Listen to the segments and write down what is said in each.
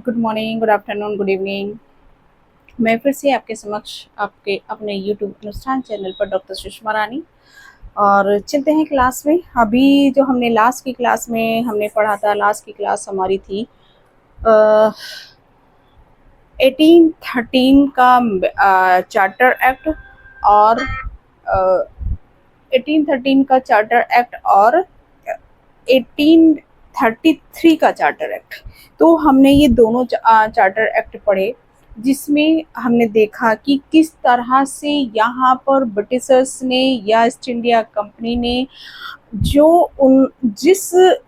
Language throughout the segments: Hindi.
Good morning, good afternoon, good evening. मैं फिर से आपके समक्ष आपके अपने यूट्यूब अनुष्ठान चैनल पर डॉक्टर सुषमा रानी। और चलते हैं क्लास में। अभी जो हमने लास्ट की क्लास में हमने पढ़ा था, लास्ट की क्लास हमारी थी 1813 का चार्टर एक्ट और 1813 का चार्टर एक्ट और 1833 का चार्टर एक्ट। तो हमने ये दोनों चार्टर एक्ट पढ़े, जिसमें हमने देखा कि किस तरह से यहाँ पर ब्रिटिशर्स ने या ईस्ट इंडिया कंपनी ने जो जिस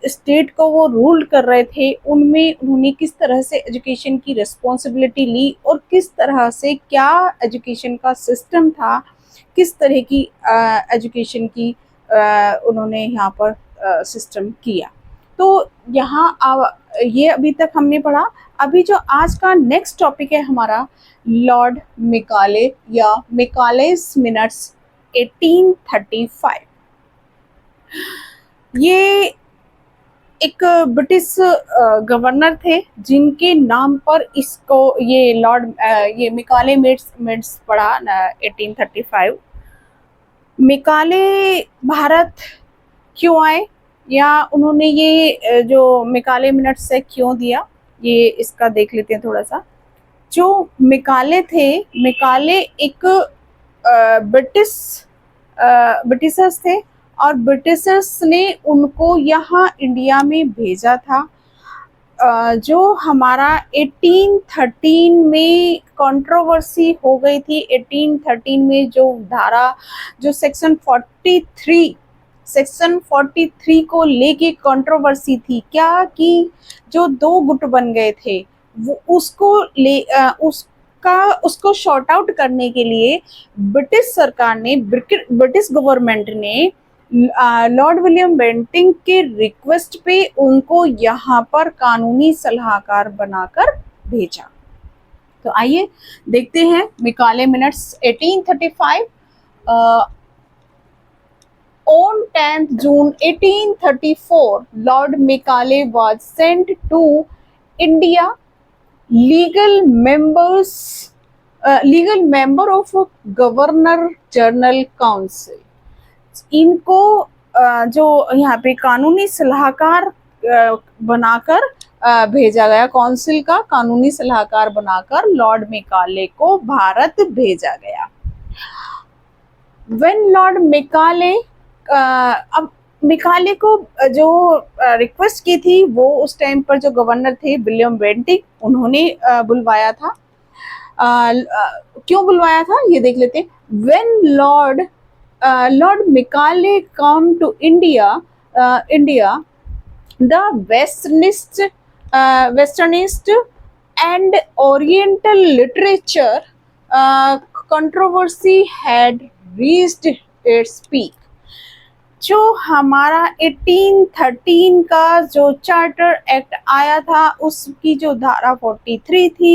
स्टेट को वो रूल कर रहे थे उनमें उन्होंने किस तरह से एजुकेशन की रिस्पॉन्सिबिलिटी ली और किस तरह से क्या एजुकेशन का सिस्टम था, किस तरह की एजुकेशन की उन्होंने यहाँ पर सिस्टम किया। तो यहाँ ये अभी तक हमने पढ़ा। अभी जो आज का नेक्स्ट टॉपिक है हमारा, लॉर्ड मेकाले या मेकालेस मिनट्स 1835। ये एक ब्रिटिश गवर्नर थे जिनके नाम पर इसको ये मेकाले मिनट्स पढ़ा 1835। मेकाले भारत क्यों आए या उन्होंने ये जो मेकाले मिनट्स है क्यों दिया, ये इसका देख लेते हैं थोड़ा सा। जो मेकाले थे, मेकाले एक ब्रिटिशर्स थे और ब्रिटिशर्स ने उनको यहाँ इंडिया में भेजा था। जो हमारा 1813 में कंट्रोवर्सी हो गई थी। 1813 में जो सेक्शन 43 को लेके कंट्रोवर्सी थी क्या, कि जो दो गुट बन गए थे वो उसको शॉर्ट आउट करने के लिए ब्रिटिश सरकार ने, ब्रिटिश गवर्नमेंट ने लॉर्ड विलियम बेंटिंक के रिक्वेस्ट पे उनको यहाँ पर कानूनी सलाहकार बनाकर भेजा। तो आइए देखते हैं Macaulay minutes 1835। On 10th June 1834, Lord Macaulay was sent to India, legal member of Governor General Council। इनको जो यहाँ पे कानूनी सलाहकार बनाकर भेजा गया, काउंसिल का कानूनी सलाहकार बनाकर लॉर्ड मेकाले को भारत भेजा गया। When Lord Macaulay अब मेकाले को जो रिक्वेस्ट की थी वो उस टाइम पर जो गवर्नर थे विलियम बेंटिक, उन्होंने बुलवाया था। क्यों बुलवाया था ये देख लेते हैं। When Lord Macaulay come to India, the westernist and oriental literature controversy had reached its peak। जो हमारा 1813 का जो चार्टर एक्ट आया था उसकी जो धारा 43 थी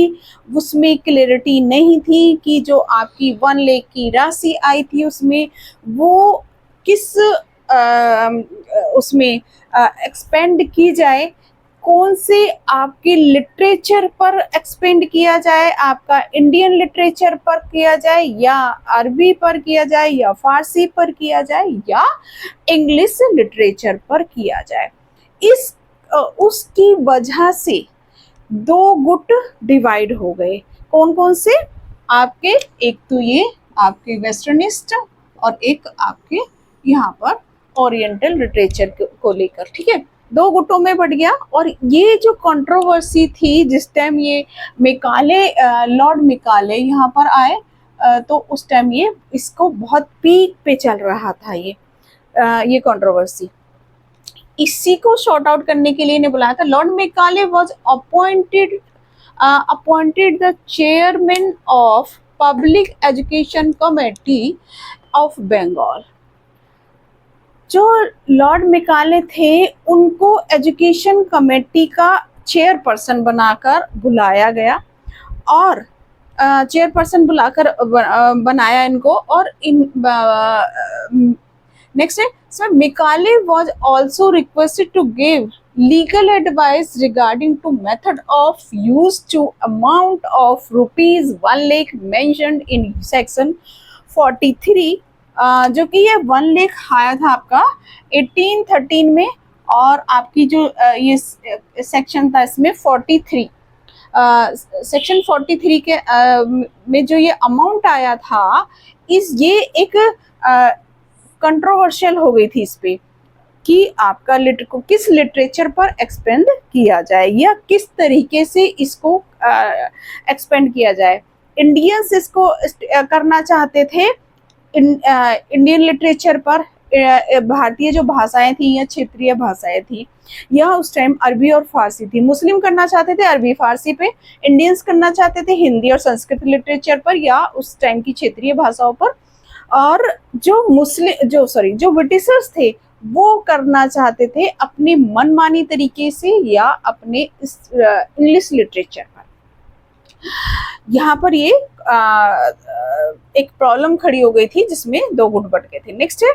उसमें क्लैरिटी नहीं थी कि जो आपकी 1 लाख की राशि आई थी उसमें वो किस उसमें एक्सपेंड की जाए, कौन से आपके लिटरेचर पर एक्सपेंड किया जाए, आपका इंडियन लिटरेचर पर किया जाए या अरबी पर किया जाए या फारसी पर किया जाए या इंग्लिश लिटरेचर पर किया जाए। उसकी वजह से दो गुट डिवाइड हो गए। कौन कौन से? आपके एक तो ये आपके वेस्टर्निस्ट और एक आपके यहाँ पर ओरिएंटल लिटरेचर को लेकर, ठीक है, दो गुटों में बढ़ गया। और ये जो कंट्रोवर्सी थी जिस टाइम ये लॉर्ड मेकाले यहाँ पर आए तो उस टाइम ये इसको बहुत पीक पे चल रहा था ये कंट्रोवर्सी। इसी को शॉर्ट आउट करने के लिए इन्हें बुलाया था। Lord Macaulay was appointed the chairman of public education committee of Bengal. जो लॉर्ड मेकाले थे उनको एजुकेशन कमेटी का चेयरपर्सन बनाकर बुलाया गया और चेयरपर्सन बुलाकर बनाया इनको। और नेक्स्ट है, so Macaulay was also requested to give legal advice regarding to method of use to amount of rupees 1 lakh mentioned in section 43, जो कि ये 1 लाख आया था आपका 1813 में, और आपकी जो ये सेक्शन था इसमें 43, सेक्शन 43 के में जो ये अमाउंट आया था, ये एक कंट्रोवर्शियल हो गई थी इस पे कि आपका को किस लिटरेचर पर एक्सपेंड किया जाए या किस तरीके से इसको एक्सपेंड किया जाए। इंडियंस इसको करना चाहते थे इंडियन लिटरेचर पर, भारतीय जो भाषाएं थी या क्षेत्रीय भाषाएं थी, यह उस टाइम अरबी और फारसी थी। मुस्लिम करना चाहते थे अरबी फारसी पे, इंडियंस करना चाहते थे हिंदी और संस्कृत लिटरेचर पर या उस टाइम की क्षेत्रीय भाषाओं पर, और जो ब्रिटिशर्स थे वो करना चाहते थे अपनी मनमानी तरीके से या अपने इंग्लिश लिटरेचर पर। यहाँ पर ये एक प्रॉब्लम खड़ी हो गई थी जिसमें दो गुट बट गए थे। नेक्स्ट है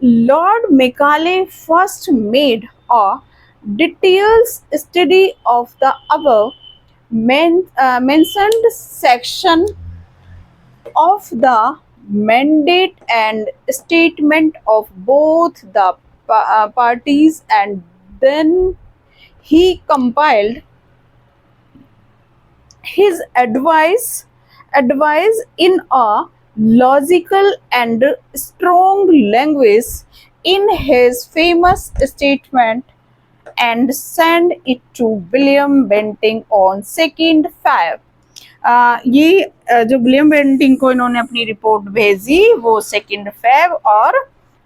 Lord Macaulay first made a details study of the above mentioned section of the mandate and statement of both the parties, and then he compiled his advice in a logical and strong language in his famous statement and sent it to William Bentinck on 2nd Feb। ये जो विलियम बेंटिंक को इन्होंने अपनी रिपोर्ट भेजी वो 2nd Feb और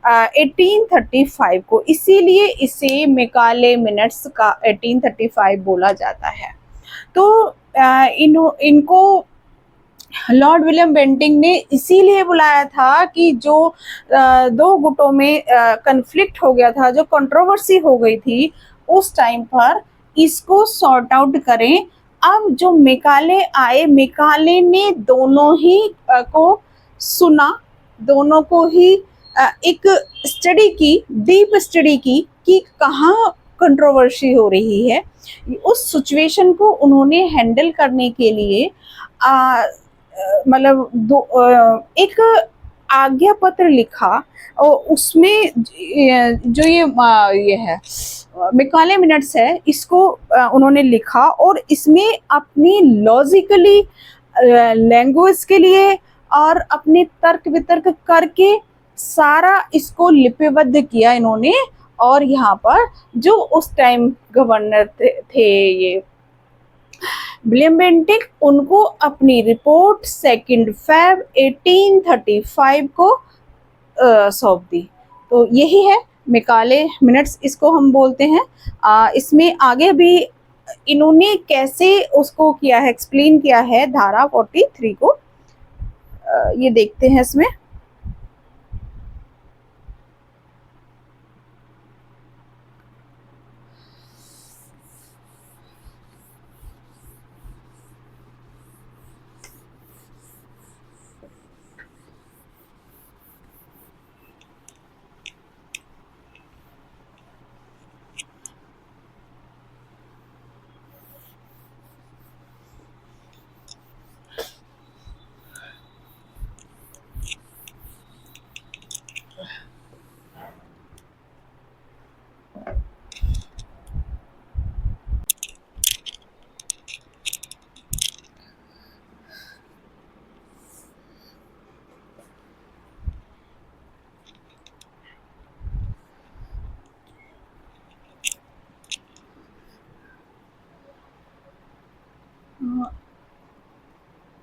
1835 को, इसीलिए इसे मेकाले मिनट्स का 1835 बोला जाता है। तो इनको लॉर्ड विलियम बेंटिंक ने इसीलिए बुलाया था कि जो दो गुटों में कन्फ्लिक्ट हो गया था, जो कंट्रोवर्सी हो गई थी उस टाइम पर, इसको सॉर्ट आउट करें। अब जो मेकाले आए, मेकाले ने दोनों ही को सुना, दोनों को ही एक स्टडी की, डीप स्टडी की कि कहाँ कंट्रोवर्सी हो रही है। उस सिचुएशन को उन्होंने हैंडल करने के लिए मतलब एक आज्ञा पत्र लिखा और उसमें जो ये है मेकाले मिनट्स है, इसको उन्होंने लिखा और इसमें अपनी लॉजिकली लैंग्वेज के लिए और अपने तर्क वितर्क करके सारा इसको लिपिबद्ध किया इन्होंने। और यहाँ पर जो उस टाइम गवर्नर थे ये विलियम बेंटिंक, उनको अपनी रिपोर्ट 2nd Feb 1835 को सौंप दी। तो यही है मेकाले मिनट्स, इसको हम बोलते हैं। इसमें आगे भी इन्होंने कैसे उसको किया है, एक्सप्लेन किया है धारा 43 को, ये देखते हैं इसमें।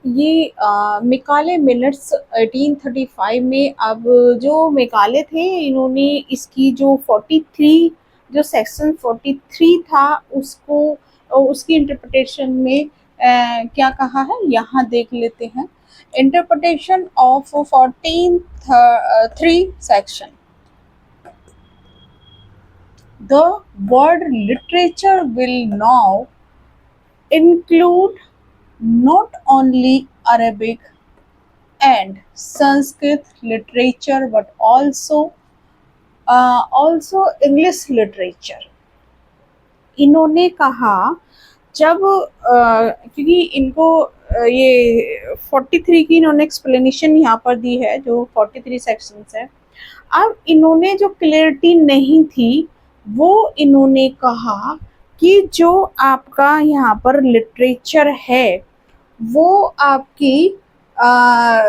ये मेकाले मिनट्स 1835 में, अब जो मेकाले थे इन्होंने इसकी जो 43 जो सेक्शन 43 था उसको, उसकी इंटरप्रिटेशन में क्या कहा है यहाँ देख लेते हैं। Interpretation of 14(3) section, the word literature will now include not only Arabic and Sanskrit literature but also English literature. इन्होंने कहा जब क्योंकि इनको ये 43 की इन्होंने एक्सप्लेनेशन यहाँ पर दी है, जो 43 सेक्शंस है। अब इन्होंने जो क्लियरिटी नहीं थी वो इन्होंने कहा कि जो आपका यहाँ पर लिटरेचर है वो आपकी आ,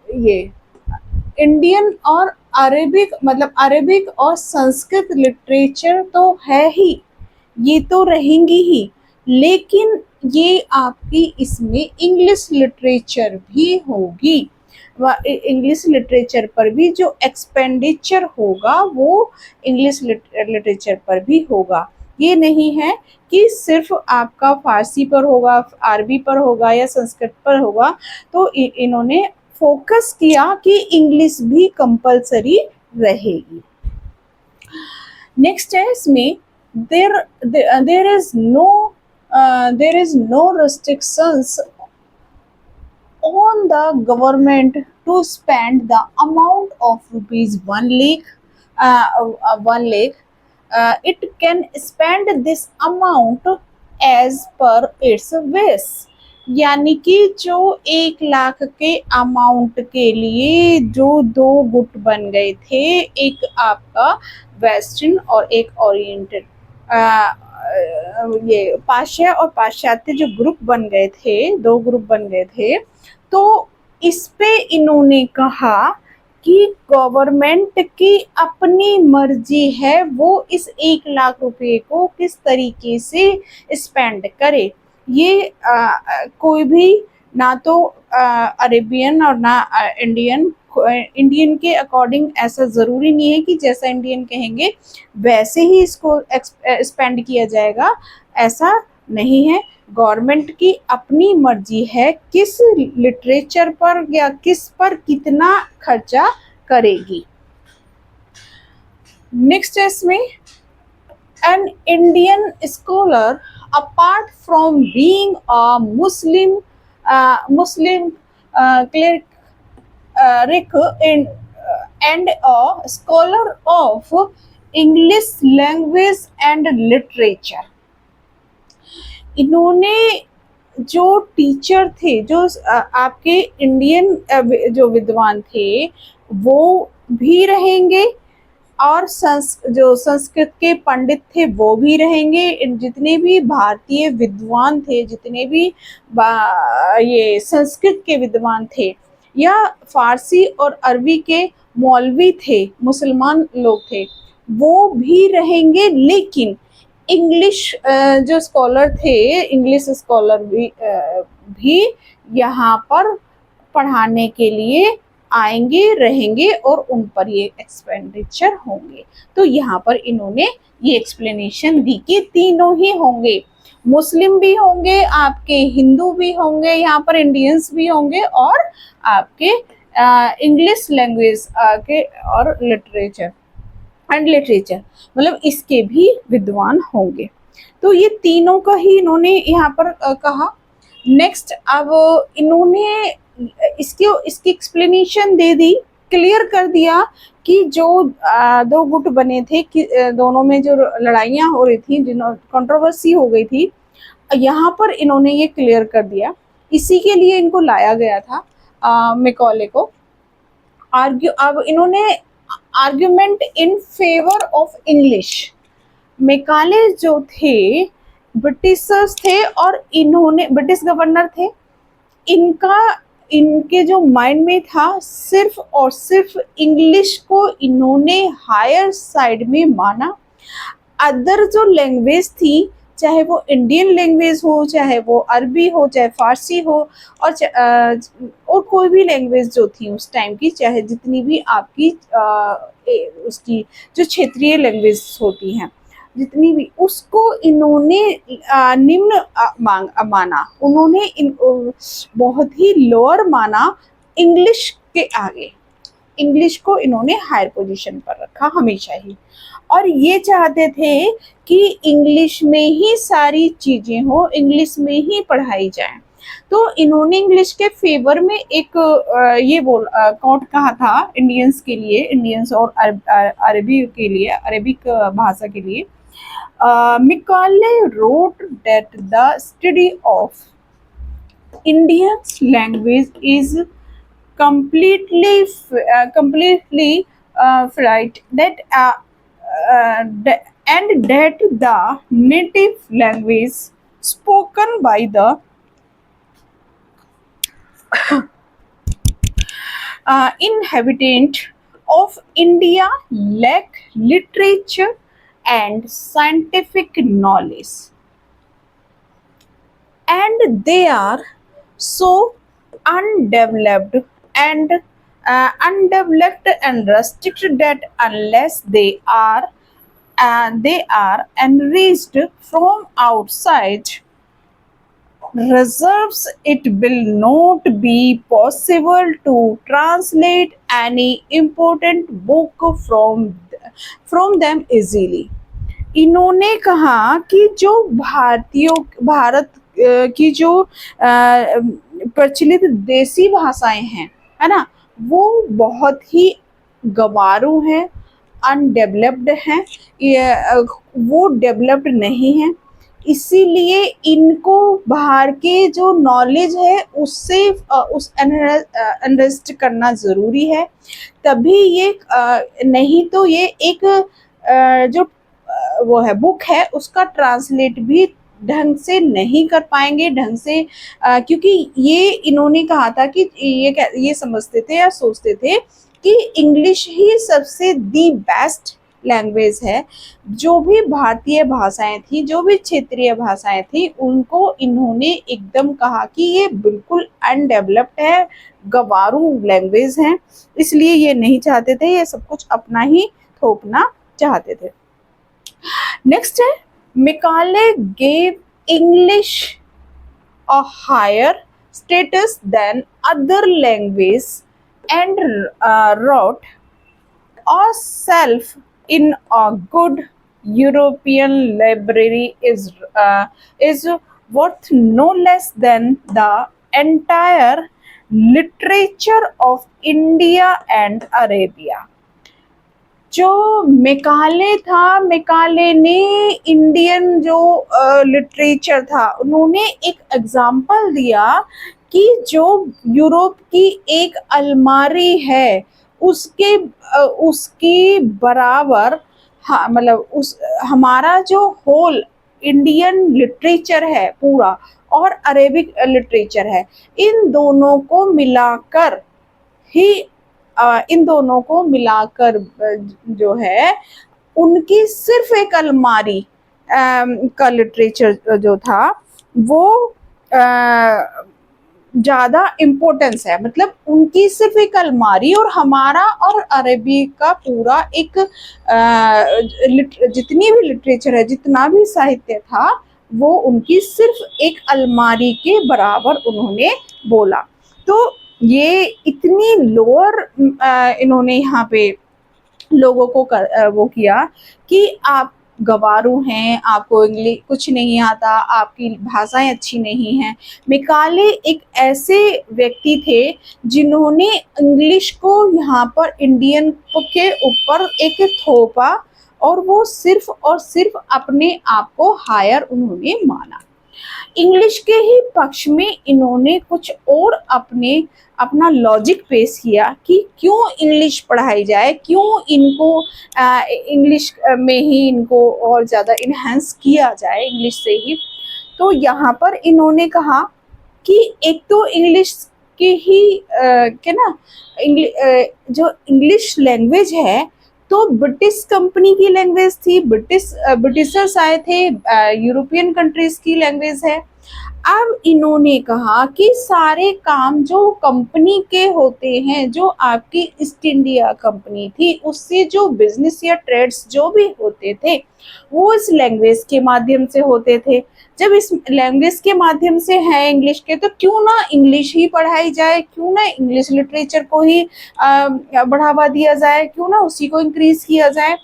ये इंडियन और अरेबिक, मतलब अरेबिक और संस्कृत लिटरेचर तो है ही, ये तो रहेंगी ही, लेकिन ये आपकी इसमें इंग्लिश लिटरेचर भी होगी। इंग्लिश लिटरेचर पर भी जो एक्सपेंडिचर होगा वो इंग्लिश लिटरेचर पर भी होगा। ये नहीं है कि सिर्फ आपका फारसी पर होगा, अरबी पर होगा या संस्कृत पर होगा। तो इन्होंने फोकस किया कि इंग्लिश भी कंपलसरी रहेगी। नेक्स्ट है इसमें there is no restrictions on the government to spend the amount of rupees 1 lakh, 1 lakh. It can spend this amount as per its wish। यानी कि जो 1 लाख के अमाउंट के लिए जो 2 गुट बन गए थे, एक आपका वेस्टर्न और एक ओरिएंटल, ये पाश्चात्य और पाश्चात्य जो ग्रुप बन गए थे, 2 ग्रुप बन गए थे। तो इस पे इन्होंने कहा कि गवर्नमेंट की अपनी मर्जी है वो इस 1 लाख रुपए को किस तरीके से स्पेंड करे। ये कोई भी ना तो अरेबियन और ना इंडियन, इंडियन के अकॉर्डिंग ऐसा ज़रूरी नहीं है कि जैसा इंडियन कहेंगे वैसे ही इसको स्पेंड किया जाएगा, ऐसा नहीं है। गवर्नमेंट की अपनी मर्जी है किस लिटरेचर पर या किस पर कितना खर्चा करेगी। नेक्स्ट है इसमें an Indian scholar apart from being a Muslim cleric and a scholar of English language and literature। इन्होंने जो टीचर थे, जो आपके इंडियन जो विद्वान थे वो भी रहेंगे और जो संस्कृत के पंडित थे वो भी रहेंगे। जितने भी भारतीय विद्वान थे, जितने भी ये संस्कृत के विद्वान थे या फारसी और अरबी के मौलवी थे, मुसलमान लोग थे, वो भी रहेंगे। लेकिन इंग्लिश जो स्कॉलर थे, इंग्लिश स्कॉलर भी यहाँ पर पढ़ाने के लिए आएंगे, रहेंगे और उन पर ये एक्सपेंडिचर होंगे। तो यहाँ पर इन्होंने ये एक्सप्लेनेशन दी कि तीनों ही होंगे, मुस्लिम भी होंगे, आपके हिंदू भी होंगे, यहाँ पर इंडियंस भी होंगे और आपके इंग्लिश लैंग्वेज के और लिटरेचर मतलब इसके भी विद्वान होंगे। तो ये तीनों का ही इन्होंने यहाँ पर कहा। नेक्स्ट, अब इन्होंने इसकी एक्सप्लेनेशन दे दी, क्लियर कर दिया कि जो 2 गुट बने थे कि दोनों में जो लड़ाइयाँ हो रही थी, कंट्रोवर्सी हो गई थी, यहाँ पर इन्होंने ये क्लियर कर दिया। इसी के लिए इनको लाया गया था मैकॉले को। अब इन्होंने argument in favour of English. Macaulay जो थे ब्रिटिशर्स थे और इन्होंने ब्रिटिश गवर्नर थे, इनके जो माइंड में था सिर्फ और सिर्फ इंग्लिश को इन्होंने हायर साइड में माना। अदर जो लैंग्वेज थी, चाहे वो इंडियन लैंग्वेज हो, चाहे वो अरबी हो, चाहे फारसी हो और कोई भी लैंग्वेज जो थी उस टाइम की, चाहे जितनी भी आपकी उसकी जो क्षेत्रीय लैंग्वेज होती हैं, जितनी भी, उसको इन्होंने निम्न माना। उन्होंने बहुत ही लोअर माना इंग्लिश के आगे। इंग्लिश को इन्होंने हायर पोजीशन पर रखा हमेशा ही, और ये चाहते थे कि इंग्लिश में ही सारी चीज़ें हो, इंग्लिश में ही पढ़ाई जाए। तो इन्होंने इंग्लिश के फेवर में एक कोट कहा था इंडियंस के लिए, इंडियंस और अरबी के लिए, अरबिक भाषा के लिए, Macaulay wrote that the study of Indian language is completely right that and that the native language spoken by the inhabitant of India lack literature and scientific knowledge, and they are so undeveloped and restricted that unless they are enriched from outside reserves, it will not be possible to translate any important book from them easily. इन्होंने कहा कि जो भारत की जो प्रचलित देसी भाषाएं हैं, है ना, वो बहुत ही गवारू हैं, अनडेवलप्ड हैं, वो डेवलप्ड नहीं हैं। इसीलिए इनको बाहर के जो नॉलेज है उससे उस अनरेस्ट करना ज़रूरी है, तभी ये नहीं तो ये एक जो वो है बुक है उसका ट्रांसलेट भी ढंग से नहीं कर पाएंगे ढंग से, क्योंकि ये इन्होंने कहा था कि ये समझते थे या सोचते थे कि इंग्लिश ही सबसे दी बेस्ट लैंग्वेज है। जो भी भारतीय भाषाएं थी, जो भी क्षेत्रीय भाषाएं थी, उनको इन्होंने एकदम कहा कि ये बिल्कुल अनडेवलप्ड है, गवारू लैंग्वेज है, इसलिए ये नहीं चाहते थे, ये सब कुछ अपना ही थोपना चाहते थे। नेक्स्ट है, Macaulay gave English a higher status than other languages and wrote herself in a good European library is worth no less than the entire literature of India and Arabia। जो मेकाले था, मेकाले ने इंडियन जो लिटरेचर था, उन्होंने एक एग्जाम्पल दिया कि जो यूरोप की एक अलमारी है उसके उसकी बराबर, हाँ मतलब उस हमारा जो होल इंडियन लिटरेचर है पूरा और अरेबिक लिटरेचर है, इन दोनों को मिलाकर ही इन दोनों को मिलाकर जो है उनकी सिर्फ एक अलमारी का लिटरेचर जो था वो ज़्यादा इम्पोर्टेंस है। मतलब उनकी सिर्फ एक अलमारी और हमारा और अरबी का पूरा एक जितनी भी लिटरेचर है, जितना भी साहित्य था, वो उनकी सिर्फ एक अलमारी के बराबर उन्होंने बोला। तो ये इतनी लोअर इन्होंने यहाँ पे लोगों को वो किया कि आप गवारू हैं, आपको इंग्लिश कुछ नहीं आता, आपकी भाषाएं अच्छी नहीं हैं। मेकाले एक ऐसे व्यक्ति थे जिन्होंने इंग्लिश को यहाँ पर इंडियन के ऊपर एक थोपा और वो सिर्फ और सिर्फ अपने आप को हायर उन्होंने माना। इंग्लिश के ही पक्ष में इन्होंने कुछ और अपना लॉजिक पेश किया कि क्यों इंग्लिश पढ़ाई जाए, क्यों इनको इंग्लिश में ही इनको और ज़्यादा इन्हेंस किया जाए इंग्लिश से ही। तो यहाँ पर इन्होंने कहा कि एक तो इंग्लिश की ही क्या ना जो इंग्लिश लैंग्वेज है तो ब्रिटिश कंपनी की लैंग्वेज थी, ब्रिटिशर्स आए थे, यूरोपियन कंट्रीज की लैंग्वेज है। अब इन्होंने कहा कि सारे काम जो कंपनी के होते हैं, जो आपकी ईस्ट इंडिया कंपनी थी उससे जो बिजनेस या ट्रेड्स जो भी होते थे वो इस लैंग्वेज के माध्यम से होते थे। जब इस लैंग्वेज के माध्यम से है इंग्लिश के, तो क्यों ना इंग्लिश ही पढ़ाई जाए, क्यों ना इंग्लिश लिटरेचर को ही बढ़ावा दिया जाए, क्यों ना उसी को इंक्रीज किया जाए।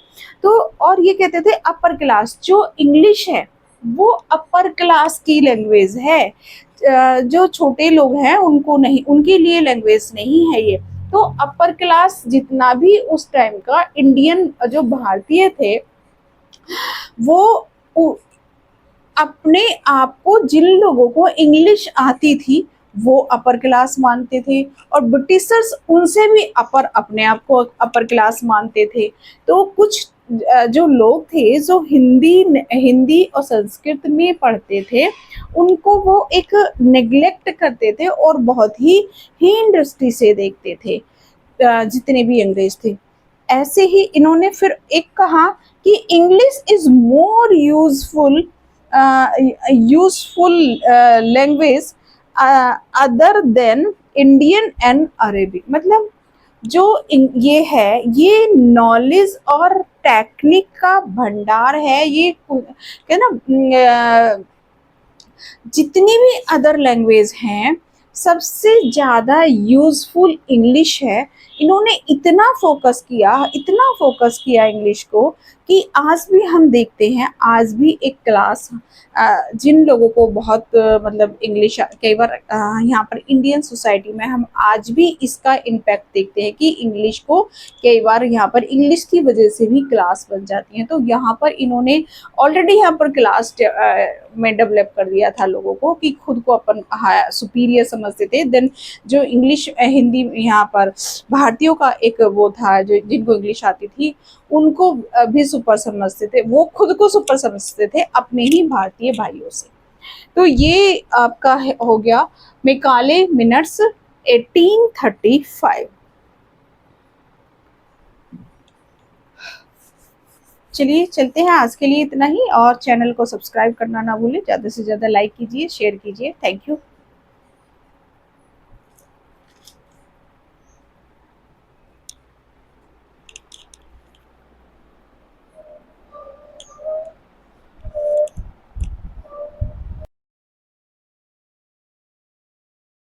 तो और ये कहते थे अपर क्लास जो इंग्लिश है वो अपर क्लास की लैंग्वेज है, जो छोटे लोग हैं उनको नहीं, उनके लिए लैंग्वेज नहीं है ये। तो अपर क्लास जितना भी उस टाइम का इंडियन जो भारतीय थे वो अपने आप को, जिन लोगों को इंग्लिश आती थी वो अपर क्लास मानते थे, और ब्रिटिशर्स उनसे भी अपने आप को अपर क्लास मानते थे। तो कुछ जो लोग थे जो हिंदी और संस्कृत में पढ़ते थे, उनको वो एक नेग्लेक्ट करते थे और बहुत ही हीन दृष्टि से देखते थे, जितने भी अंग्रेज थे। ऐसे ही इन्होंने फिर एक कहा कि English is more useful language other than Indian and Arabic. मतलब जो ये है, ये नॉलेज और टेक्निक का भंडार है, ये क्या ना, जितनी भी अदर लैंग्वेज हैं सबसे ज़्यादा यूजफुल इंग्लिश है। इन्होंने इतना फोकस किया इंग्लिश को कि आज भी हम देखते हैं, आज भी एक क्लास, जिन लोगों को बहुत मतलब इंग्लिश कई बार यहाँ पर इंडियन सोसाइटी में हम आज भी इसका इम्पैक्ट देखते हैं कि इंग्लिश को कई बार यहाँ पर इंग्लिश की वजह से भी क्लास बन जाती है। तो यहाँ पर इन्होंने ऑलरेडी यहाँ पर क्लास में डेवलप कर दिया था लोगों को कि खुद को अपन सुपीरियर समझते थे। देन जो इंग्लिश हिंदी यहाँ पर भारतीयों का एक वो था, जो जिनको इंग्लिश आती थी उनको भी सुपर समझते थे, वो खुद को सुपर समझते थे अपने ही भारतीय भाइयों से। तो ये आपका हो गया मेकाले मिनट्स 1835। चलिए चलते हैं, आज के लिए इतना ही, और चैनल को सब्सक्राइब करना ना भूलें, ज़्यादा से ज़्यादा लाइक कीजिए, शेयर कीजिए। Thank you.